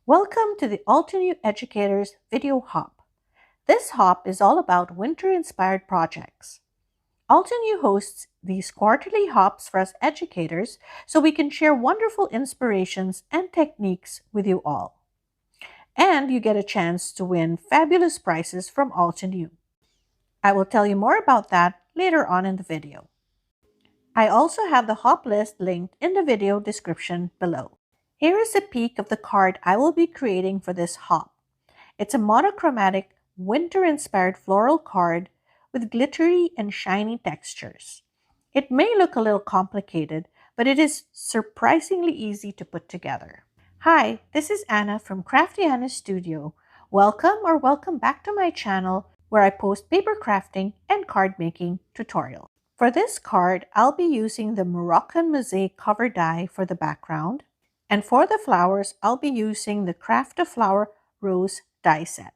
Welcome to the Altenew Educators Video Hop. This hop is all about winter-inspired projects. Altenew hosts these quarterly hops for us educators so we can share wonderful inspirations and techniques with you all. And you get a chance to win fabulous prizes from Altenew. I will tell you more about that later on in the video. I also have the hop list linked in the video description below. Here is a peek of the card I will be creating for this hop. It's a monochromatic, winter-inspired floral card with glittery and shiny textures. It may look a little complicated, but it is surprisingly easy to put together. Hi, this is Anna from Crafty Anna's Studio. Welcome back to my channel where I post paper crafting and card making tutorials. For this card, I'll be using the Moroccan mosaic cover die for the background. And for the flowers, I'll be using the Craft a Flower Rose die set.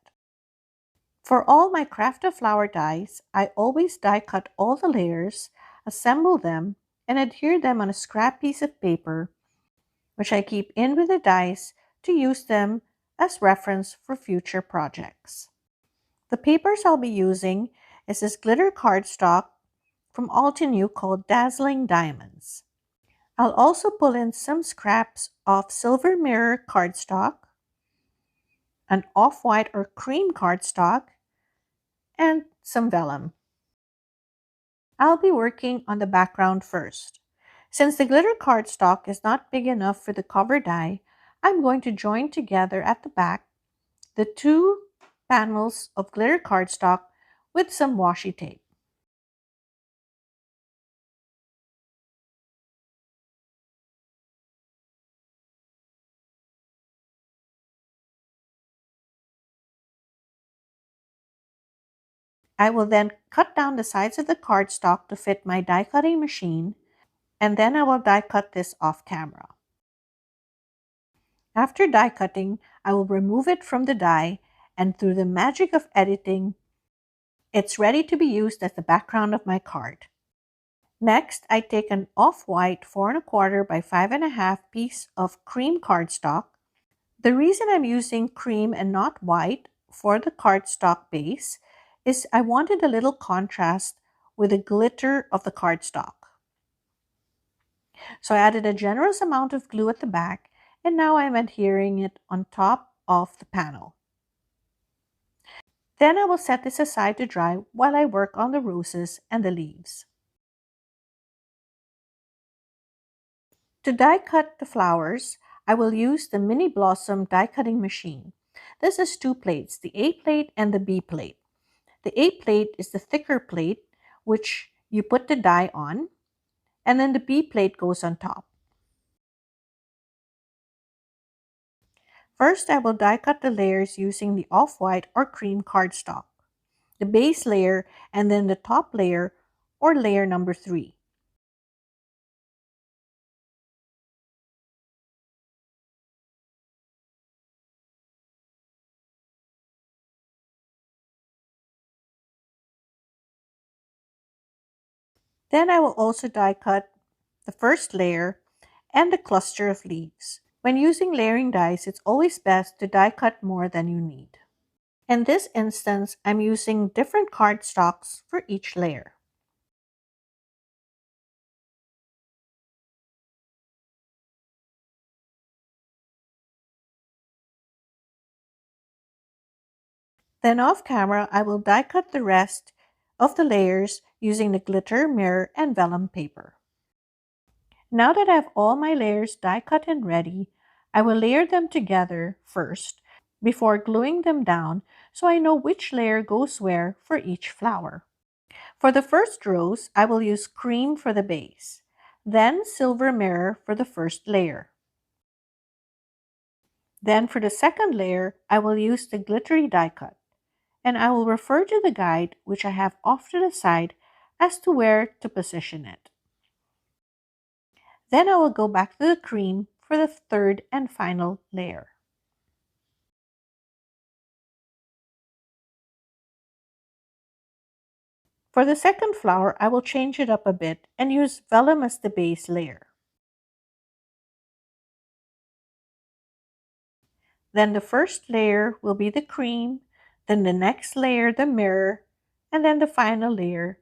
For all my Craft a Flower dies, I always die cut all the layers, assemble them, and adhere them on a scrap piece of paper, which I keep in with the dies to use them as reference for future projects. The papers I'll be using is this glitter cardstock from Altenew called Dazzling Diamonds. I'll also pull in some scraps of silver mirror cardstock, an off-white or cream cardstock, and some vellum. I'll be working on the background first. Since the glitter cardstock is not big enough for the cover die, I'm going to join together at the back the two panels of glitter cardstock with some washi tape. I will then cut down the sides of the cardstock to fit my die cutting machine, and then I will die cut this off camera. After die cutting, I will remove it from the die, and through the magic of editing, it's ready to be used as the background of my card. Next, I take an off-white 4 1/4 by 5 1/2 piece of cream cardstock. The reason I'm using cream and not white for the cardstock base is I wanted a little contrast with the glitter of the cardstock. So I added a generous amount of glue at the back, and now I'm adhering it on top of the panel. Then I will set this aside to dry while I work on the roses and the leaves. To die cut the flowers, I will use the Mini Blossom die cutting machine. This is two plates, the A plate and the B plate. The A plate is the thicker plate, which you put the die on, and then the B plate goes on top. First, I will die cut the layers using the off-white or cream cardstock, the base layer, and then the top layer or layer number 3. Then I will also die cut the first layer and the cluster of leaves. When using layering dies, it's always best to die cut more than you need. In this instance, I'm using different cardstocks for each layer. Then off camera, I will die cut the rest of the layers using the glitter, mirror, and vellum paper. Now that I have all my layers die cut and ready, I will layer them together first before gluing them down so I know which layer goes where for each flower. For the first rows, I will use cream for the base, then silver mirror for the first layer. Then for the second layer, I will use the glittery die cut, and I will refer to the guide which I have off to the side as to where to position it. Then I will go back to the cream for the third and final layer. For the second flower, I will change it up a bit and use vellum as the base layer. Then the first layer will be the cream, then the next layer the mirror, and then the final layer,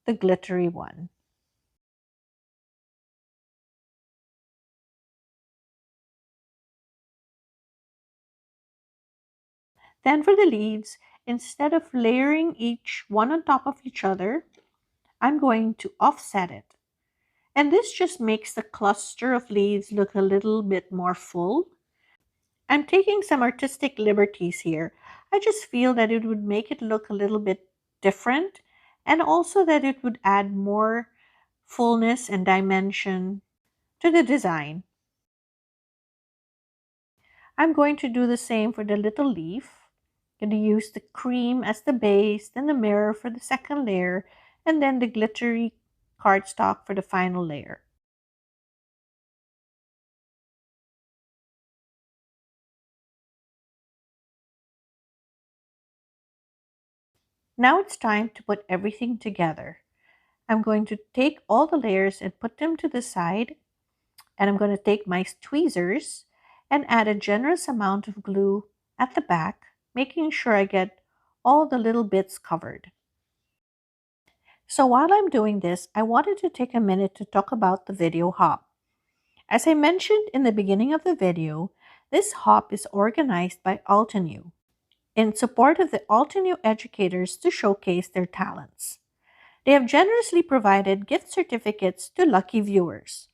the glittery one. Then for the leaves, instead of layering each one on top of each other, I'm going to offset it. And this just makes the cluster of leaves look a little bit more full. I'm taking some artistic liberties here. I just feel that it would make it look a little bit different and also that it would add more fullness and dimension to the design. I'm going to do the same for the little leaf. I'm going to use the cream as the base, then the mirror for the second layer, and then the glittery cardstock for the final layer. Now it's time to put everything together. I'm going to take all the layers and put them to the side, and I'm going to take my tweezers and add a generous amount of glue at the back, making sure I get all the little bits covered. So while I'm doing this, I wanted to take a minute to talk about the video hop. As I mentioned in the beginning of the video, this hop is organized by Altenew in support of the Altenew educators to showcase their talents. They have generously provided gift certificates to lucky viewers.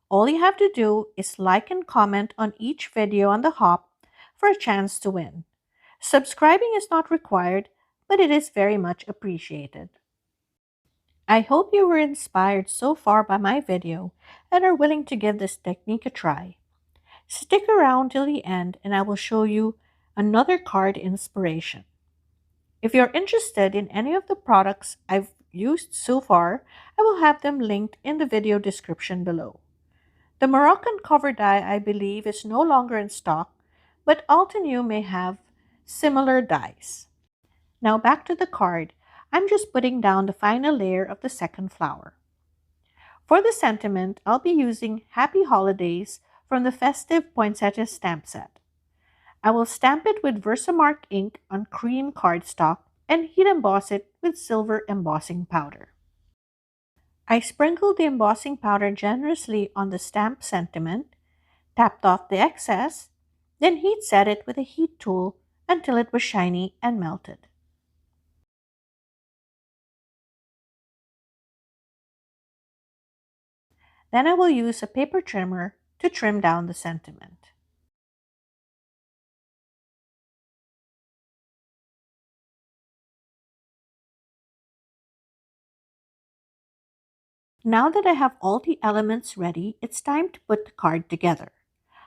All you have to do is like and comment on each video on the hop for a chance to win. Subscribing is not required, but it is very much appreciated. I hope you were inspired so far by my video and are willing to give this technique a try. Stick around till the end and I will show you another card inspiration. If you're interested in any of the products I've used so far, I will have them linked in the video description below. The Moroccan cover die, I believe, is no longer in stock, but Altenew may have similar dies. Now back to the card. I'm just putting down the final layer of the second flower. For the sentiment, I'll be using Happy Holidays from the Festive Poinsettia stamp set. I will stamp it with Versamark ink on cream cardstock and heat emboss it with silver embossing powder. I sprinkled the embossing powder generously on the stamp sentiment, tapped off the excess, then heat set it with a heat tool until it was shiny and melted. Then I will use a paper trimmer to trim down the sentiment. Now that I have all the elements ready, it's time to put the card together.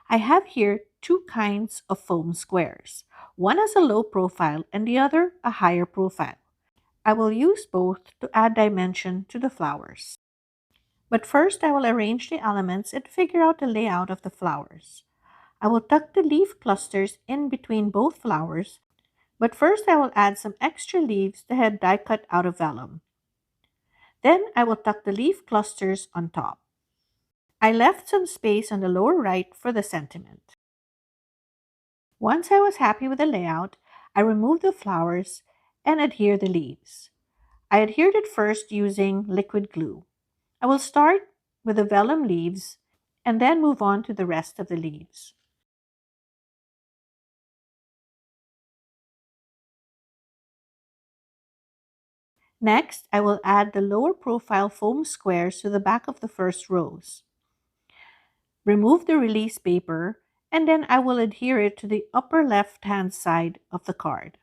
I have here two kinds of foam squares. One has a low profile and the other a higher profile. I will use both to add dimension to the flowers. But first I will arrange the elements and figure out the layout of the flowers. I will tuck the leaf clusters in between both flowers, but first I will add some extra leaves that I had die cut out of vellum. Then I will tuck the leaf clusters on top. I left some space on the lower right for the sentiment. Once I was happy with the layout, I removed the flowers and adhered the leaves. I adhered it first using liquid glue. I will start with the vellum leaves and then move on to the rest of the leaves. Next, I will add the lower profile foam squares to the back of the first rows. Remove the release paper, and then I will adhere it to the upper left-hand side of the card.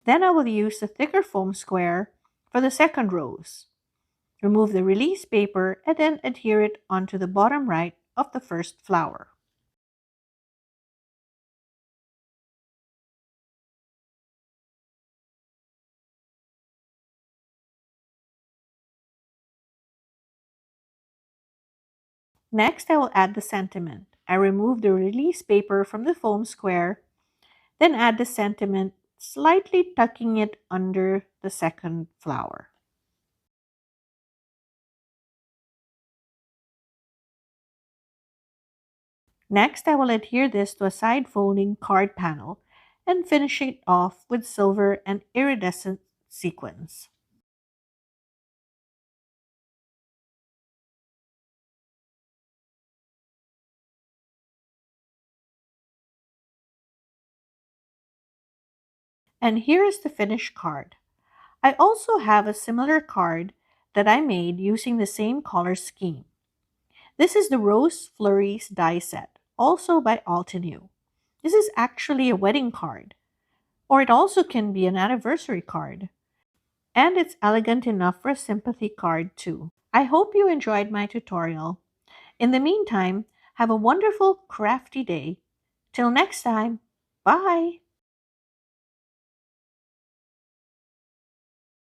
Then I will use the thicker foam square for the second rows. Remove the release paper and then adhere it onto the bottom right of the first flower. Next, I will add the sentiment. I remove the release paper from the foam square, then add the sentiment, slightly tucking it under the second flower. Next, I will adhere this to a side folding card panel and finish it off with silver and iridescent sequins. And here is the finished card. I also have a similar card that I made using the same color scheme. This is the Rose Flurries die set, also by Altenew. This is actually a wedding card, or it also can be an anniversary card. And it's elegant enough for a sympathy card too. I hope you enjoyed my tutorial. In the meantime, have a wonderful crafty day. Till next time, bye!